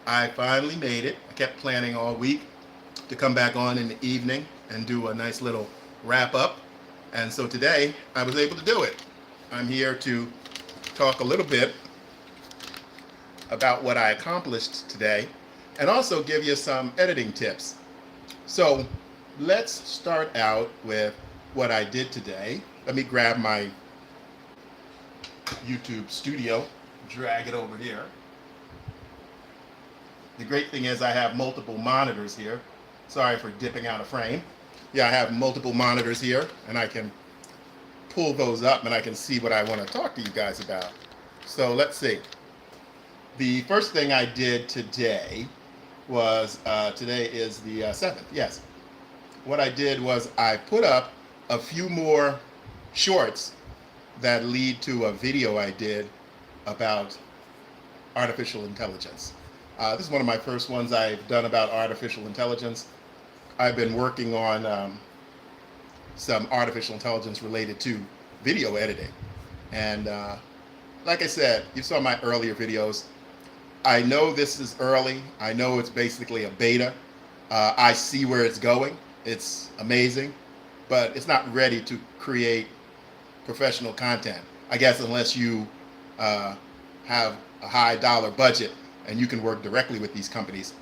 I finally made it. I kept planning all week to come back on in the evening and do a nice little wrap up. And so today I was able to do it. I'm here to talk a little bit about what I accomplished today and also give you some editing tips. So let's start out with what I did today. Let me grab my YouTube studio, drag it over here. The great thing is I have multiple monitors here. Sorry for dipping out of frame. Yeah, I have multiple monitors here, and I can pull those up and I can see what I want to talk to you guys about. So let's see. The first thing I did today was, today is the 7th, yes. What I did was I put up a few more shorts that lead to a video I did about artificial intelligence. This is one of my first ones I've done about artificial intelligence. I've been working on some artificial intelligence related to video editing. And like I said, you saw my earlier videos. I know this is early. I know it's basically a beta. I see where it's going. It's amazing, but it's not ready to create professional content, I guess, unless you have a high dollar budget and you can work directly with these companies.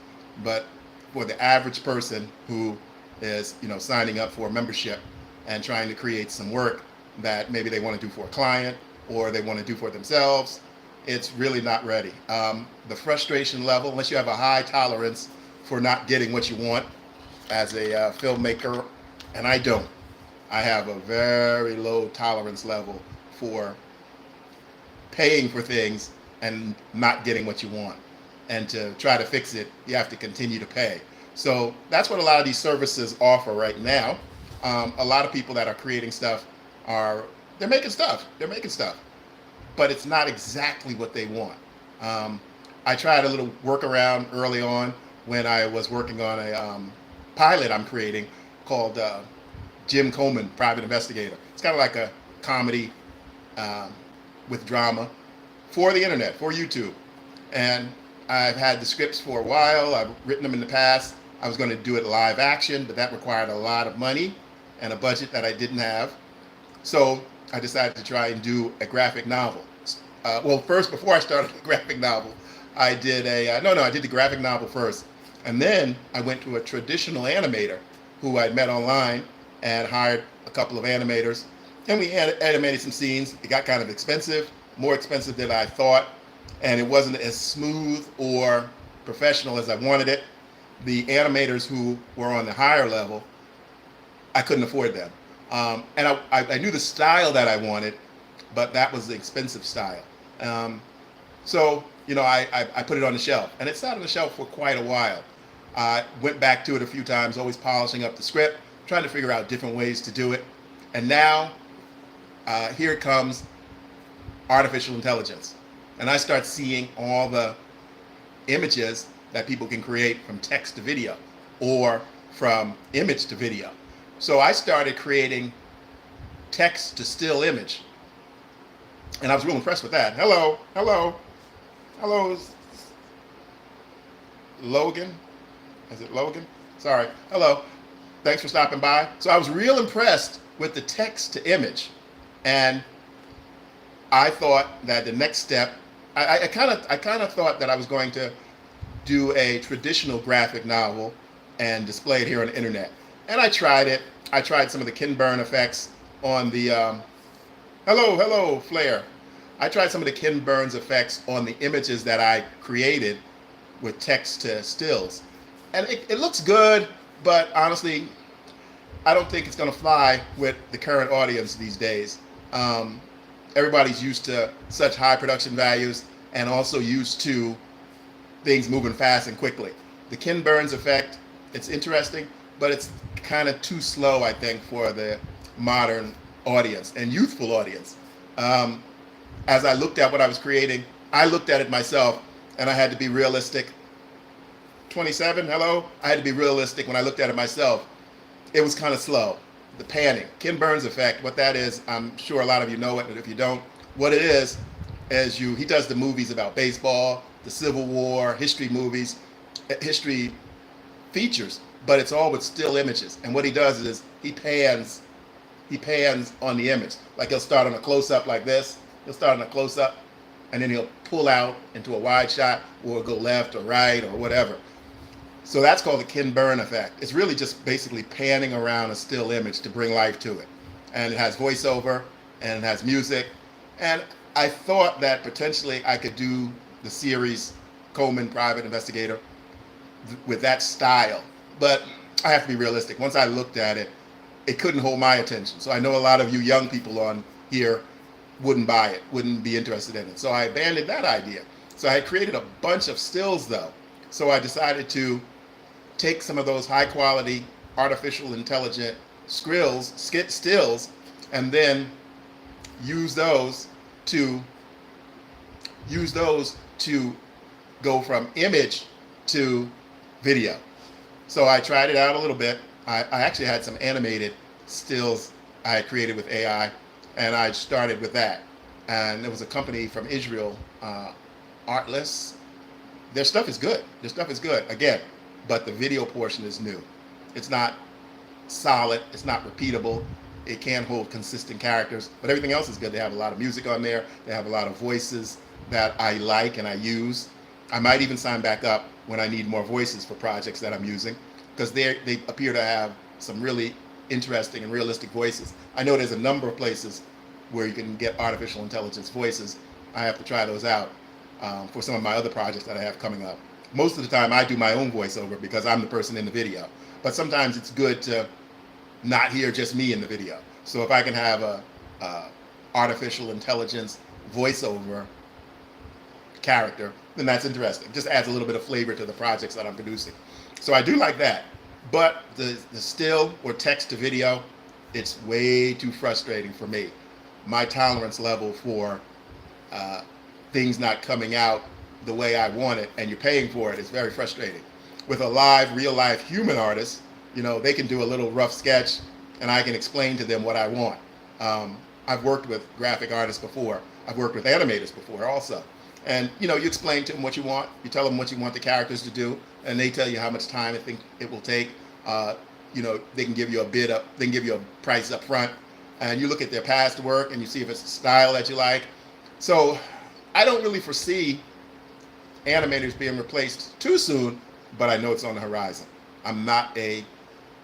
But for the average person who is, signing up for a membership and trying to create some work that maybe they want to do for a client or they want to do for themselves, it's really not ready. The frustration level, unless you have a high tolerance for not getting what you want as a filmmaker, and I don't. I have a very low tolerance level for paying for things and not getting what you want. And to try to fix it, you have to continue to pay. So that's what a lot of these services offer right now. A lot of people that are creating stuff they're making stuff, but it's not exactly what they want. I tried a little workaround early on when I was working on a pilot I'm creating called Jim Coleman, Private Investigator. It's kind of like a comedy with drama for the internet, for YouTube. And I've had the scripts for a while. I've written them in the past. I was going to do it live action, but that required a lot of money and a budget that I didn't have. So I decided to try and do a graphic novel. Well, first, before I started the graphic novel, I did I did the graphic novel first. And then I went to a traditional animator who I'd met online and hired a couple of animators. And we animated some scenes. It got kind of expensive, more expensive than I thought. And it wasn't as smooth or professional as I wanted it. The animators who were on the higher level, I couldn't afford them. And I knew the style that I wanted, but that was the expensive style. So I put it on the shelf. And it sat on the shelf for quite a while. I went back to it a few times, always polishing up the script, trying to figure out different ways to do it. And now, here it comes, artificial intelligence. And I start seeing all the images that people can create from text to video or from image to video. So I started creating text to still image. And I was real impressed with that. Hello, Logan. Is it Logan? Sorry. Hello. Thanks for stopping by. So I was real impressed with the text to image. And I thought that the next step, I kind of thought that I was going to do a traditional graphic novel and display it here on the internet. And I tried it. I tried some of the Ken Burn effects on the, hello, Flair. I tried some of the Ken Burns effects on the images that I created with text to stills. And it looks good, but honestly, I don't think it's going to fly with the current audience these days. Everybody's used to such high production values and also used to things moving fast and quickly. The Ken Burns effect, it's interesting, but it's kind of too slow, I think, for the modern audience and youthful audience. As I looked at what I was creating, I looked at it myself and I had to be realistic. 27, hello? I had to be realistic when I looked at it myself. It was kind of slow. The panning, Ken Burns effect, what that is, I'm sure a lot of you know it, but if you don't, what it is he does the movies about baseball the Civil War, history movies, history features, but it's all with still images. And what he does is he pans on the image. Like he'll start on a close-up like this. He'll start on a close-up, and then he'll pull out into a wide shot, or go left or right or whatever. So that's called the Ken Burn effect. It's really just basically panning around a still image to bring life to it. And it has voiceover, and it has music. And I thought that potentially I could do the series Coleman Private Investigator with that style. But I have to be realistic. Once I looked at it, it couldn't hold my attention. So I know a lot of you young people on here wouldn't buy it, wouldn't be interested in it. So I abandoned that idea. So I had created a bunch of stills though. So I decided to take some of those high quality artificial intelligent stills, and then use those to go from image to video. So I tried it out a little bit. I actually had some animated stills I had created with AI, and I started with that. And there was a company from Israel, Artless. Their stuff is good. Their stuff is good. Again, but the video portion is new. It's not solid. It's not repeatable. It can't hold consistent characters, but everything else is good. They have a lot of music on there. They have a lot of voices that I like and I use. I might even sign back up when I need more voices for projects that I'm using, because they appear to have some really interesting and realistic voices. I know there's a number of places where you can get artificial intelligence voices. I have to try those out for some of my other projects that I have coming up. Most of the time I do my own voiceover because I'm the person in the video, but sometimes it's good to not hear just me in the video. So if I can have a artificial intelligence voiceover character, then that's interesting. Just adds a little bit of flavor to the projects that I'm producing. So I do like that. But the still or text to video, it's way too frustrating for me. My tolerance level for things not coming out the way I want it, and you're paying for it, is very frustrating. With a live, real life human artist, you know, they can do a little rough sketch and I can explain to them what I want. I've worked with graphic artists before. I've worked with animators before also. And, you know, you explain to them what you want. You tell them what you want the characters to do, and they tell you how much time it will take. You know, they can give you they can give you a price up front, and you look at their past work and you see if it's a style that you like. So I don't really foresee animators being replaced too soon, but I know it's on the horizon. I'm not a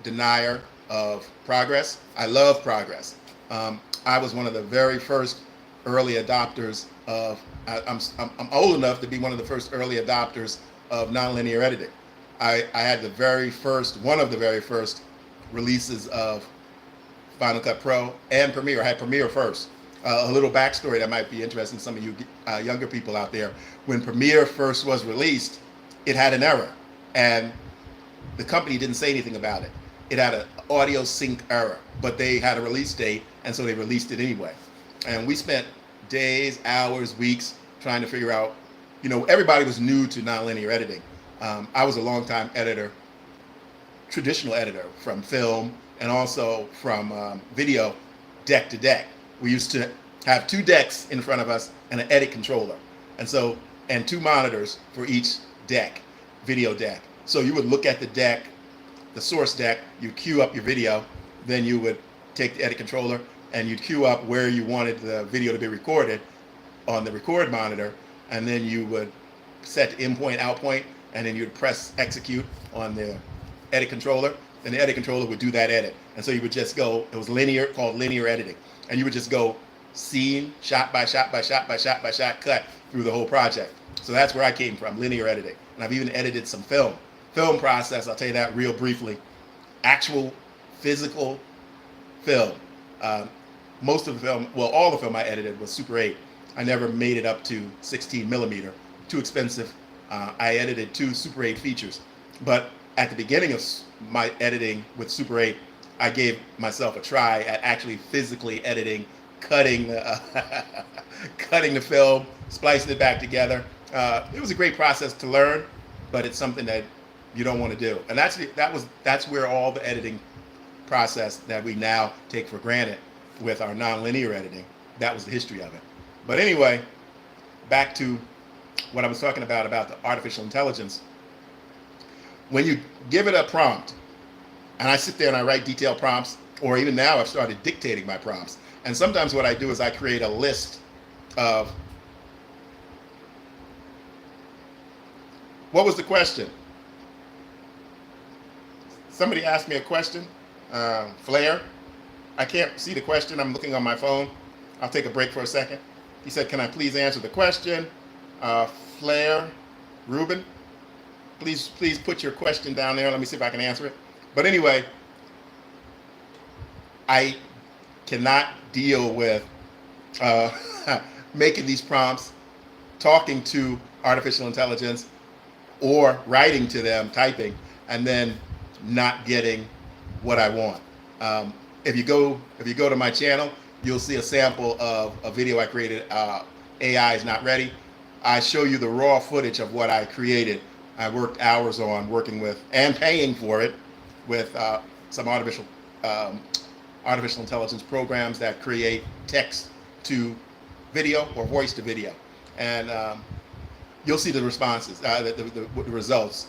denier of progress. I love progress. I was one of the very first early adopters of, I'm old enough to be one of the first early adopters of nonlinear editing. I had one of the very first releases of Final Cut Pro and Premiere. I had Premiere first. A little backstory that might be interesting to some of you younger people out there. When Premiere first was released, it had an error, and the company didn't say anything about it. It had an audio sync error, but they had a release date, and so they released it anyway. And we spent days, hours, weeks trying to figure out, you know, everybody was new to nonlinear editing. I was a longtime editor, traditional editor from film and also from video, deck to deck. We used to have 2 decks in front of us and an edit controller. And 2 monitors for each deck, video deck. So you would look at the deck, the source deck, you queue up your video, then you would take the edit controller and you'd queue up where you wanted the video to be recorded on the record monitor, and then you would set the in point, out point, and then you'd press execute on the edit controller, and the edit controller would do that edit. And so you would just go, it was linear, called linear editing, and you would just go scene, shot by shot by shot by shot by shot, cut through the whole project. So that's where I came from, linear editing. And I've even edited some film process. I'll tell you that real briefly. Actual physical film. Most of the film, well, all the film I edited was Super 8. I never made it up to 16 millimeter, too expensive. I edited 2 Super 8 features. But at the beginning of my editing with Super 8, I gave myself a try at actually physically editing, cutting the film, splicing it back together. It was a great process to learn, but it's something that you don't want to do. And that's where all the editing process that we now take for granted with our nonlinear editing, that was the history of it. But anyway, back to what I was talking about the artificial intelligence. When you give it a prompt, and I sit there and I write detailed prompts, or even now I've started dictating my prompts. And sometimes what I do is I create a list of, what was the question? Somebody asked me a question. Flair, I can't see the question. I'm looking on my phone. I'll take a break for a second. He said, can I please answer the question? Flair, Ruben, please put your question down there. Let me see if I can answer it. But anyway, I cannot deal with making these prompts, talking to artificial intelligence, or writing to them, typing, and then not getting what I want. If you go to my channel, you'll see a sample of a video I created. AI is not ready. I show you the raw footage of what I created. I worked hours on working with and paying for it with some artificial intelligence programs that create text to video or voice to video, and you'll see the responses, the results.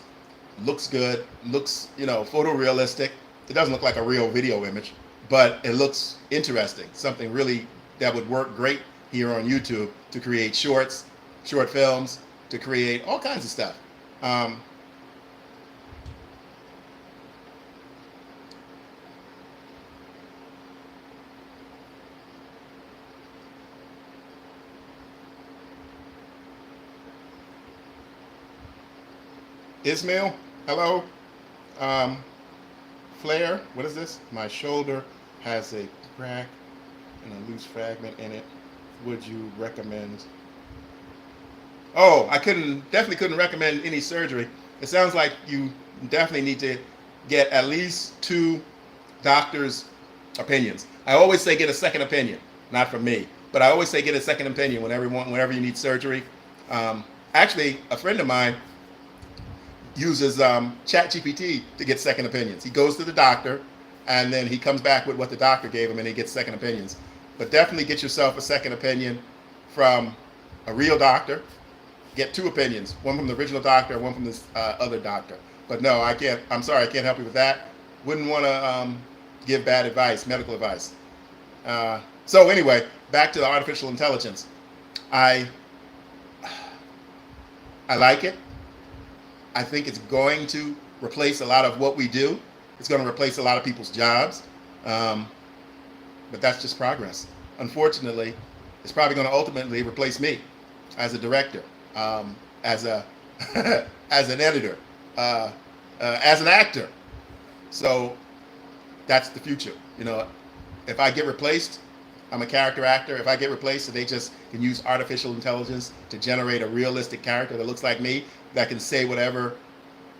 Looks good, looks photorealistic. It doesn't look like a real video image, but it looks interesting. Something really that would work great here on YouTube to create shorts, short films, to create all kinds of stuff. Ismail, hello. Flair, what is this? My shoulder has a crack and a loose fragment in it. Would you recommend? Oh, I definitely couldn't recommend any surgery. It sounds like you definitely need to get at least 2 doctors' opinions. I always say get a second opinion, not from me, but I always say get a second opinion whenever you need surgery. Actually, a friend of mine uses ChatGPT to get second opinions. He goes to the doctor, and then he comes back with what the doctor gave him, and he gets second opinions. But definitely get yourself a second opinion from a real doctor. Get 2 opinions, one from the original doctor, one from this other doctor. But no, I can't. I'm sorry, I can't help you with that. Wouldn't want to give bad advice, medical advice. So anyway, back to the artificial intelligence. I like it. I think it's going to replace a lot of what we do. It's going to replace a lot of people's jobs. But that's just progress. Unfortunately, it's probably going to ultimately replace me as a director, as an editor, as an actor. So that's the future. If I get replaced, I'm a character actor. If I get replaced, so they just can use artificial intelligence to generate a realistic character that looks like me, that can say whatever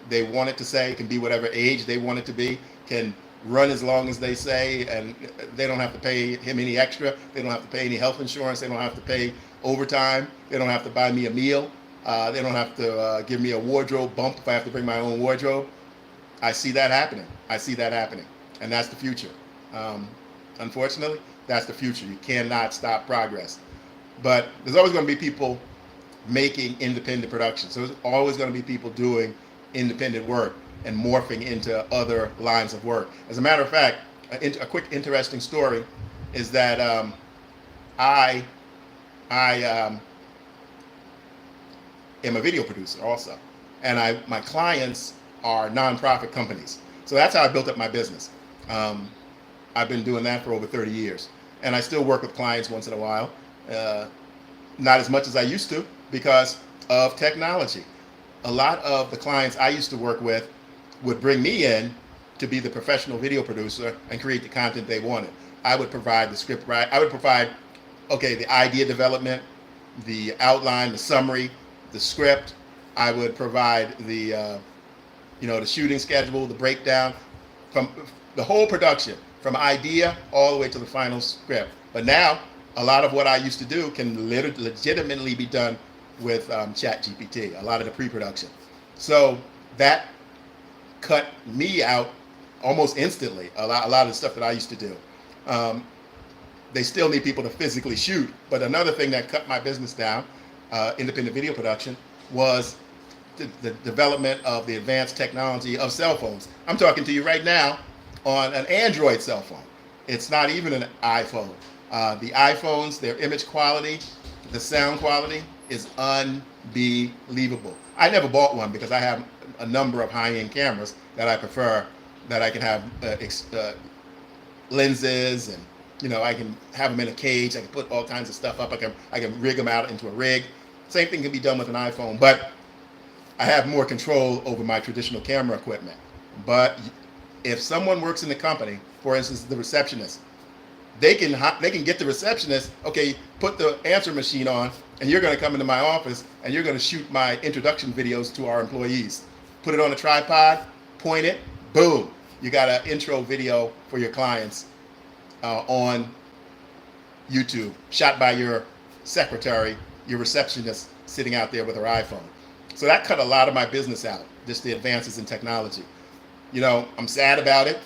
they want it to say, can be whatever age they want it to be, can run as long as they say, and they don't have to pay him any extra. They don't have to pay any health insurance. They don't have to pay overtime. They don't have to buy me a meal. They don't have to give me a wardrobe bump if I have to bring my own wardrobe. I see that happening. And that's the future. Unfortunately, that's the future. You cannot stop progress. But there's always going to be people making independent productions. So there's always going to be people doing independent work and morphing into other lines of work. As a matter of fact, a quick interesting story is that I am a video producer also, and my clients are nonprofit companies. So that's how I built up my business. I've been doing that for over 30 years, and I still work with clients once in a while. Not as much as I used to because of technology. A lot of the clients I used to work with would bring me in to be the professional video producer and create the content they wanted. I would provide the script, right? I would provide, the idea development, the outline, the summary, the script. I would provide the, the shooting schedule, the breakdown, from the whole production, from idea all the way to the final script. But now, a lot of what I used to do can legitimately be done with ChatGPT, a lot of the pre-production. So that cut me out almost instantly, a lot of the stuff that I used to do. They still need people to physically shoot, but another thing that cut my business down independent video production was the development of the advanced technology of cell phones. I'm talking to you right now on an Android cell phone. It's not even an iPhone. The iPhones, their image quality, the sound quality is unbelievable. I never bought one because I have a number of high-end cameras that I prefer, that I can have lenses, and I can have them in a cage. I can put all kinds of stuff up. I can rig them out into a rig. Same thing can be done with an iPhone, but I have more control over my traditional camera equipment. But if someone works in the company, for instance, the receptionist, they can get the receptionist, okay, put the answer machine on, and you're going to come into my office and you're going to shoot my introduction videos to our employees. Put it on a tripod, point it, boom, you got an intro video for your clients on YouTube, shot by your secretary, your receptionist sitting out there with her iPhone. So that cut a lot of my business out, just the advances in technology. I'm sad about it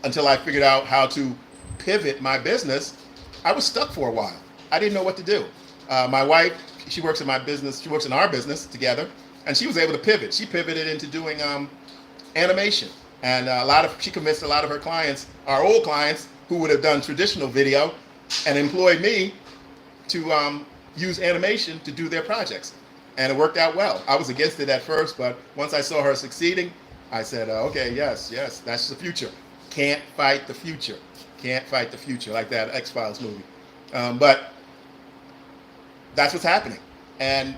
until I figured out how to pivot my business. I was stuck for a while. I didn't know what to do. My wife, she works in my business, she works in our business together, and she was able to pivot. She pivoted into doing animation. And she convinced a lot of her clients, our old clients, who would have done traditional video, and employed me to use animation to do their projects. And it worked out well. I was against it at first, but once I saw her succeeding, I said, okay, yes, that's the future. Can't fight the future. Can't fight the future, like that X-Files movie. But that's what's happening. And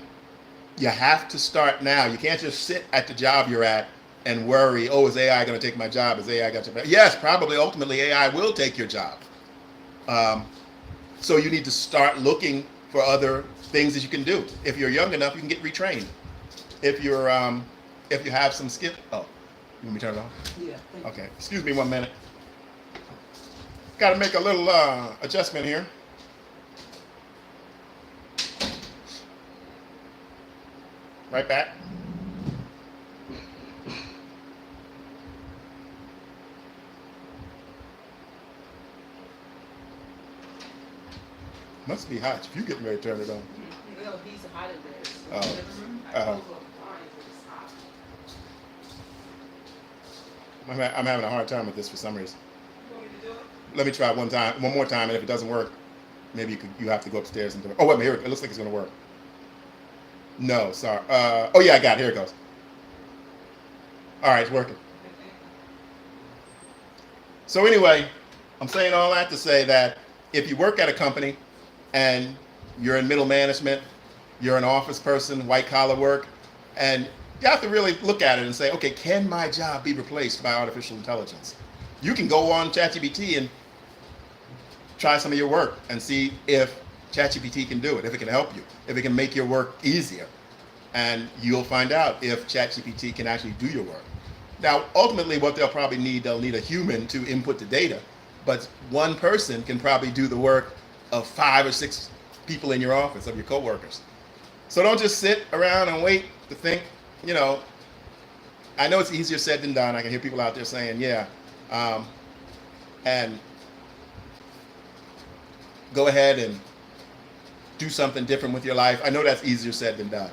you have to start now. You can't just sit at the job you're at and worry, oh, is AI going to take my job? Is AI going to? Yes, probably ultimately AI will take your job. So you need to start looking for other things that you can do. If you're young enough, you can get retrained. If you have some skill. Oh, you want me to turn it off? Yeah. Okay. Excuse me 1 minute. Got to make a little adjustment here. Right back. Must be hot if you getting ready to turn it on. No, he's hot in there. I'm having a hard time with this for some reason. You want me to do it? Let me try one more time, and if it doesn't work, maybe you have to go upstairs and do it. Oh, wait a minute, here, it looks like it's going to work. No, sorry. Oh yeah, I got it. Here it goes. All right, it's working. So anyway, I'm saying all that to say that if you work at a company and you're in middle management, you're an office person, white collar work, and you have to really look at it and say, okay, can my job be replaced by artificial intelligence? You can go on ChatGPT and try some of your work and see if ChatGPT can do it, if it can help you, if it can make your work easier. And you'll find out if ChatGPT can actually do your work. Now, ultimately, what they'll need a human to input the data, but one person can probably do the work of 5 or 6 people in your office, of your coworkers. So don't just sit around and wait to think, I know it's easier said than done. I can hear people out there saying, yeah, and go ahead and do something different with your life. I know that's easier said than done,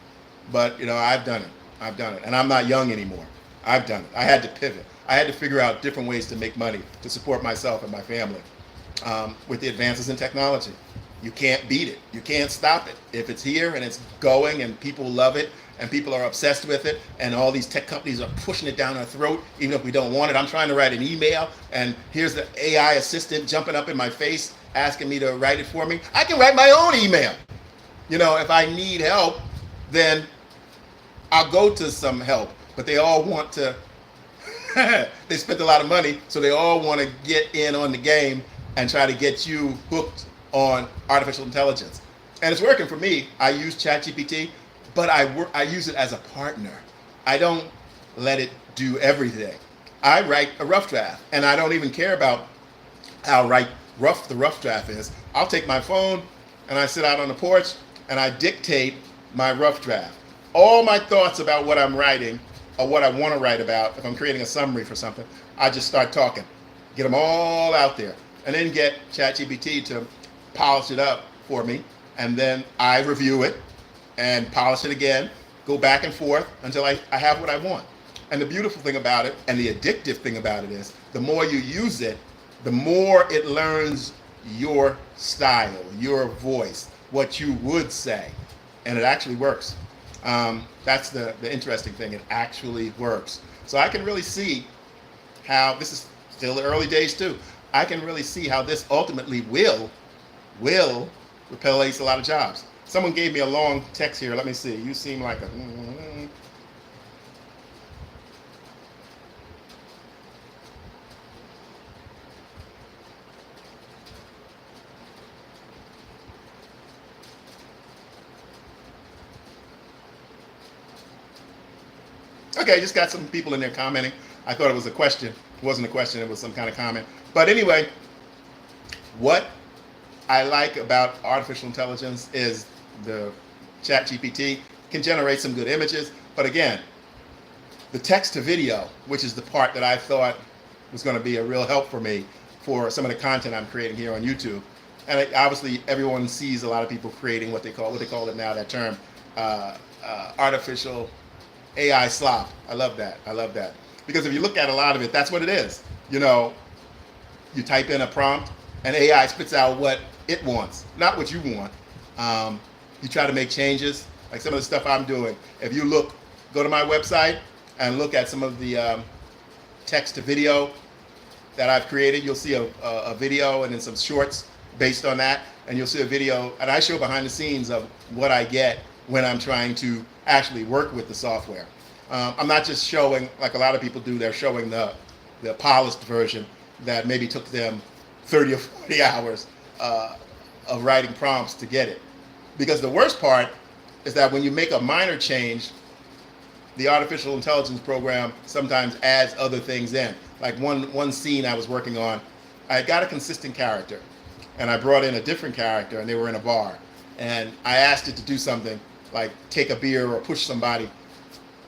but I've done it, and I'm not young anymore. I've done it. I had to pivot. I had to figure out different ways to make money to support myself and my family. With the advances in technology, you can't beat it. You can't stop it. If it's here and it's going and people love it and people are obsessed with it and all these tech companies are pushing it down our throat, even if we don't want it. I'm trying to write an email and here's the AI assistant jumping up in my face asking me to write it for me. I can write my own email. If I need help, then I'll go to some help. But they all want to, they spent a lot of money, so they all want to get in on the game and try to get you hooked on artificial intelligence. And it's working for me. I use ChatGPT, but I use it as a partner. I don't let it do everything. I write a rough draft, and I don't even care about how rough the rough draft is. I'll take my phone, and I sit out on the porch, and I dictate my rough draft. All my thoughts about what I'm writing or what I want to write about, if I'm creating a summary for something, I just start talking, get them all out there, and then get ChatGPT to polish it up for me, and then I review it and polish it again, go back and forth until I have what I want. And the beautiful thing about it, and the addictive thing about it is, the more you use it, the more it learns your style, your voice, what you would say, and it actually works. That's the interesting thing. It actually works. So I can really see how, this is still the early days too, I can really see how this ultimately will replace a lot of jobs. Someone gave me a long text here. Let me see. You seem like a... Okay, just got some people in there commenting. I thought it was a question. It wasn't a question, it was some kind of comment. But anyway, what I like about artificial intelligence is the ChatGPT can generate some good images. But again, the text to video, which is the part that I thought was going to be a real help for me for some of the content I'm creating here on YouTube. And obviously everyone sees a lot of people creating what they call it now, that term, artificial AI slop. I love that. I love that. Because if you look at a lot of it, that's what it is. You know, you type in a prompt and AI spits out what it wants, not what you want. You try to make changes, like some of the stuff I'm doing. If you go to my website and look at some of the text to video that I've created, you'll see a video and then some shorts based on that. And you'll see a video, and I show behind the scenes of what I get when I'm trying to actually work with the software. I'm not just showing, like a lot of people do, they're showing the polished version that maybe took them 30 or 40 hours of writing prompts to get it. Because the worst part is that when you make a minor change, the artificial intelligence program sometimes adds other things in. Like one scene I was working on, I got a consistent character, and I brought in a different character, and they were in a bar. And I asked it to do something, like take a beer or push somebody.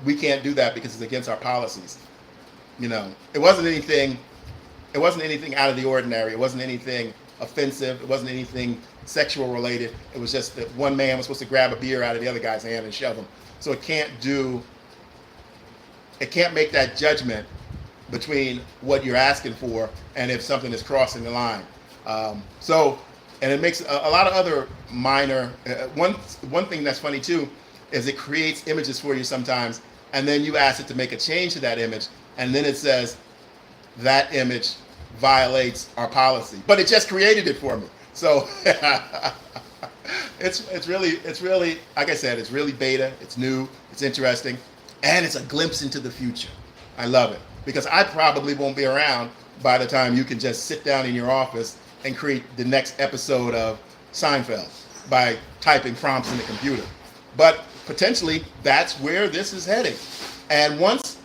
We can't do that because it's against our policies. You know, it wasn't anything out of the ordinary. It wasn't anything offensive. It wasn't anything sexual related. It was just that one man was supposed to grab a beer out of the other guy's hand and shove him. So it can't make that judgment between what you're asking for and if something is crossing the line. And it makes a lot of other minor, one thing that's funny too, is it creates images for you sometimes, and then you ask it to make a change to that image, and then it says that image violates our policy. But it just created it for me. So it's really, like I said, it's really beta, it's new, it's interesting, and it's a glimpse into the future. I love it, because I probably won't be around by the time you can just sit down in your office and create the next episode of Seinfeld by typing prompts in the computer. But potentially that's where this is heading. And once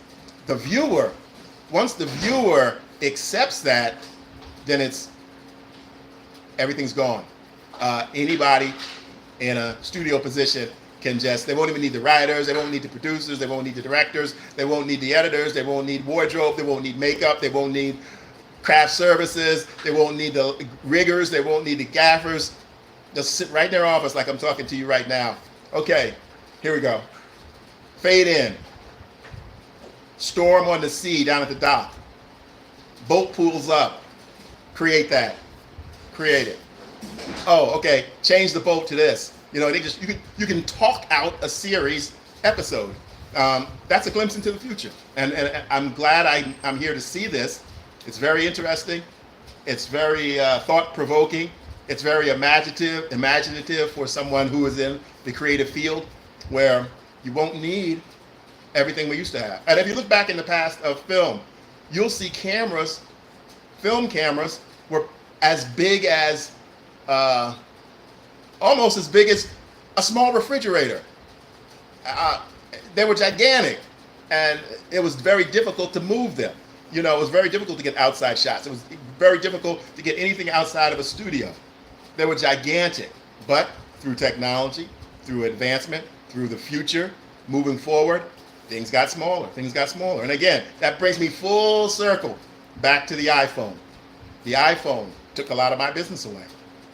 the viewer accepts that, then everything's gone. Anybody in a studio position can they won't even need the writers, they won't need the producers, they won't need the directors, they won't need the editors, they won't need wardrobe, they won't need makeup, they won't need craft services, they won't need the riggers, they won't need the gaffers. They'll sit right in their office like I'm talking to you right now. Okay, here we go. Fade in. Storm on the sea down at the dock. Boat pulls up. Create that. Create it. Oh, okay, change the boat to this. You know, you can talk out a series episode. That's a glimpse into the future. And I'm glad I'm here to see this. It's very interesting. It's very thought-provoking. It's very imaginative for someone who is in the creative field, where you won't need everything we used to have. And if you look back in the past of film, you'll see film cameras were as big as, almost as big as a small refrigerator. They were gigantic, and it was very difficult to move them. You know, it was very difficult to get outside shots. It was very difficult to get anything outside of a studio. They were gigantic, but through technology, through advancement, through the future, moving forward, things got smaller. And again, that brings me full circle back to the iPhone. The iPhone took a lot of my business away,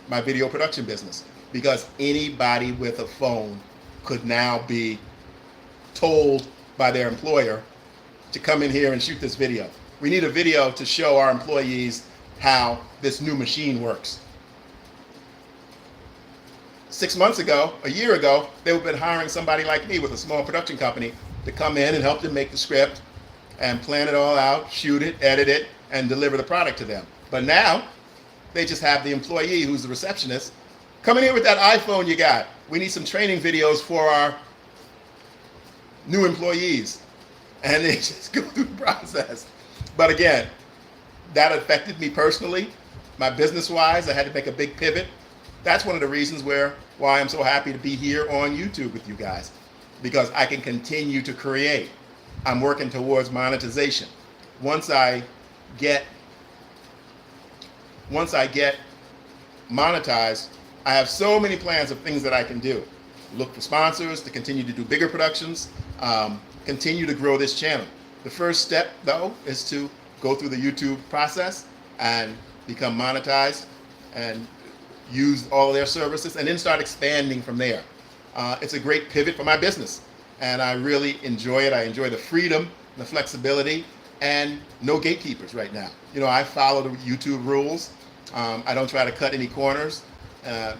my video production business. because anybody with a phone could now be told by their employer to come in here and shoot this video. We need a video to show our employees how this new machine works. 6 months ago, a year ago, they would have been hiring somebody like me with a small production company to come in and help them make the script and plan it all out, shoot it, edit it, and deliver the product to them. But now, they just have the employee who's the receptionist come in here with that iPhone you got. We need some training videos for our new employees. And they just go through the process. But again, that affected me personally, my business-wise. I had to make a big pivot. That's one of the reasons why I'm so happy to be here on YouTube with you guys, because I can continue to create. I'm working towards monetization. Once I get monetized, I have so many plans of things that I can do. Look for sponsors to continue to do bigger productions, continue to grow this channel. The first step, though, is to go through the YouTube process and become monetized and use all their services, and then start expanding from there. It's a great pivot for my business, and I really enjoy it. I enjoy the freedom, the flexibility, and no gatekeepers right now. You know, I follow the YouTube rules. I don't try to cut any corners.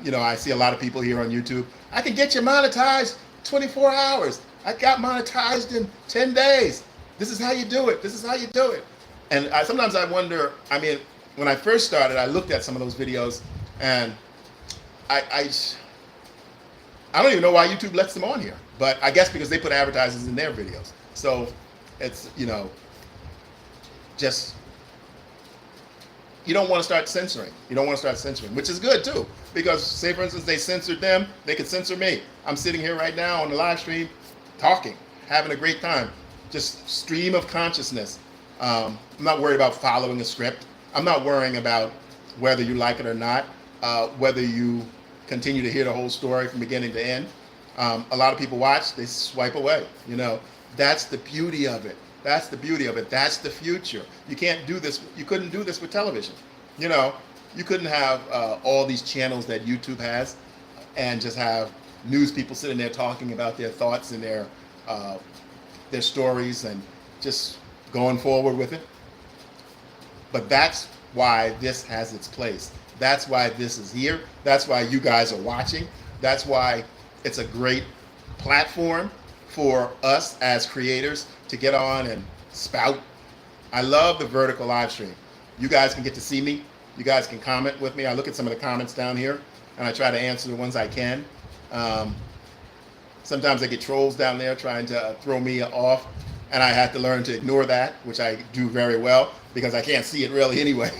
You know, I see a lot of people here on YouTube. I can get you monetized 24 hours. I got monetized in 10 days. This is how you do it. This is how you do it. And sometimes I wonder, I mean, when I first started, I looked at some of those videos, and I don't even know why YouTube lets them on here. But I guess because they put advertisements in their videos. So it's, you know, just, you don't want to start censoring. You don't want to start censoring, which is good too. Because say, for instance, they censored them, they could censor me. I'm sitting here right now on the live stream talking, having a great time. Just stream of consciousness. I'm not worried about following a script. I'm not worrying about whether you like it or not, whether you continue to hear the whole story from beginning to end. A lot of people watch, they swipe away. You know, that's the beauty of it. That's the beauty of it. That's the future. You can't do this. You couldn't do this with television. You know, you couldn't have all these channels that YouTube has and just have news people sitting there talking about their thoughts and their stories and just going forward with it. But that's why this has its place. That's why this is here. That's why you guys are watching. That's why it's a great platform for us as creators to get on and spout. I love the vertical live stream. You guys can get to see me. You guys can comment with me. I look at some of the comments down here and I try to answer the ones I can. Sometimes I get trolls down there trying to throw me off, and I have to learn to ignore that, which I do very well because I can't see it really anyway.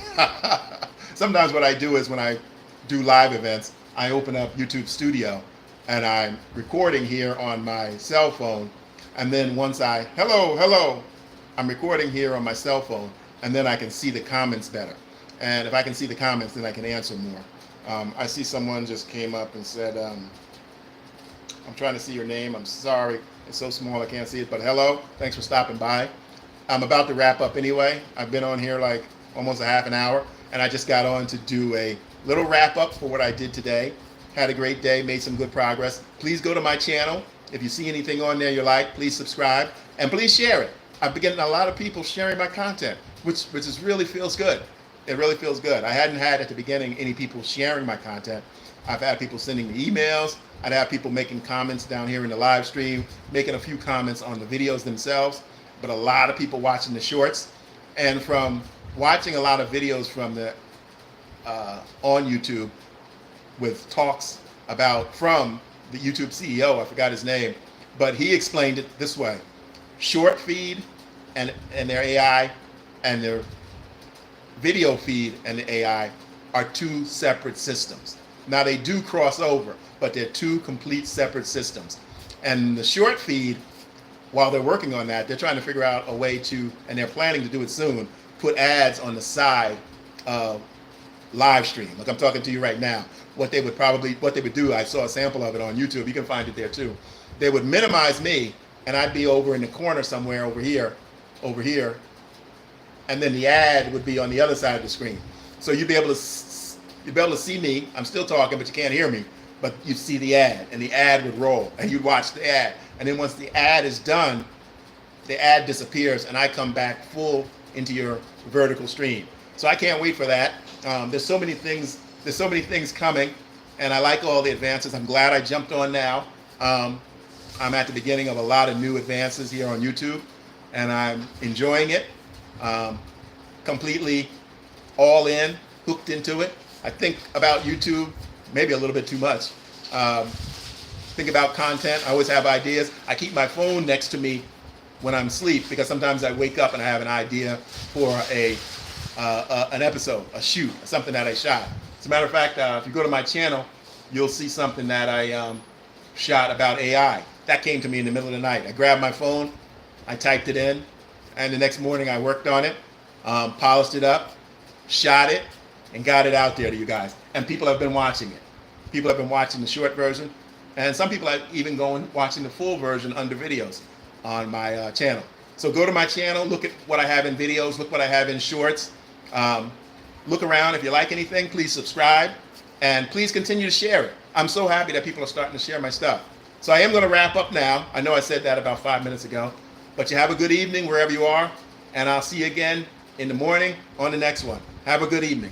Sometimes what I do is when I do live events, I open up YouTube Studio and I'm recording here on my cell phone. And then once hello, I'm recording here on my cell phone, and then I can see the comments better. And if I can see the comments, then I can answer more. I see someone just came up and said, I'm trying to see your name. I'm sorry. It's so small I can't see it, but hello. Thanks for stopping by. I'm about to wrap up anyway. I've been on here like almost a half an hour, and I just got on to do a little wrap up for what I did today. Had a great day, made some good progress. Please go to my channel. If you see anything on there you like, please subscribe, and please share it. I've been getting a lot of people sharing my content, which really feels good. It really feels good. I hadn't had at the beginning any people sharing my content. I've had people sending me emails. I'd have people making comments down here in the live stream, making a few comments on the videos themselves, but a lot of people watching the shorts. And from watching a lot of videos from the on YouTube with talks from the YouTube CEO, I forgot his name, but he explained it this way. Short feed and their AI and their video feed and the AI are two separate systems. Now they do cross over, but they're two complete separate systems. And the short feed, while they're working on that, they're trying to figure out a way to, and they're planning to do it soon, put ads on the side of live stream. Like I'm talking to you right now. What they would do, I saw a sample of it on YouTube. You can find it there too. They would minimize me, and I'd be over in the corner somewhere over here, and then the ad would be on the other side of the screen. So you'd be able to see me. I'm still talking, but you can't hear me. but you'd see the ad, and the ad would roll, and you'd watch the ad. And then once the ad is done, the ad disappears, and I come back full into your vertical stream. So I can't wait for that. There's so many things. There's so many things coming, and I like all the advances. I'm glad I jumped on now. I'm at the beginning of a lot of new advances here on YouTube, and I'm enjoying it. Completely all in, hooked into it. I think about YouTube maybe a little bit too much. Think about content. I always have ideas. I keep my phone next to me when I'm asleep because sometimes I wake up and I have an idea for an episode, a shoot, something that I shot. As a matter of fact, if you go to my channel, you'll see something that I shot about AI. That came to me in the middle of the night. I grabbed my phone, I typed it in, and the next morning I worked on it, polished it up, shot it, and got it out there to you guys. And people have been watching it. People have been watching the short version, and some people have even gone watching the full version under videos on my channel. So go to my channel, look at what I have in videos, look what I have in shorts. Look around. If you like anything, please subscribe, and please continue to share it. I'm so happy that people are starting to share my stuff. So I am going to wrap up now. I know I said that about 5 minutes ago, but you have a good evening wherever you are, and I'll see you again in the morning on the next one. Have a good evening.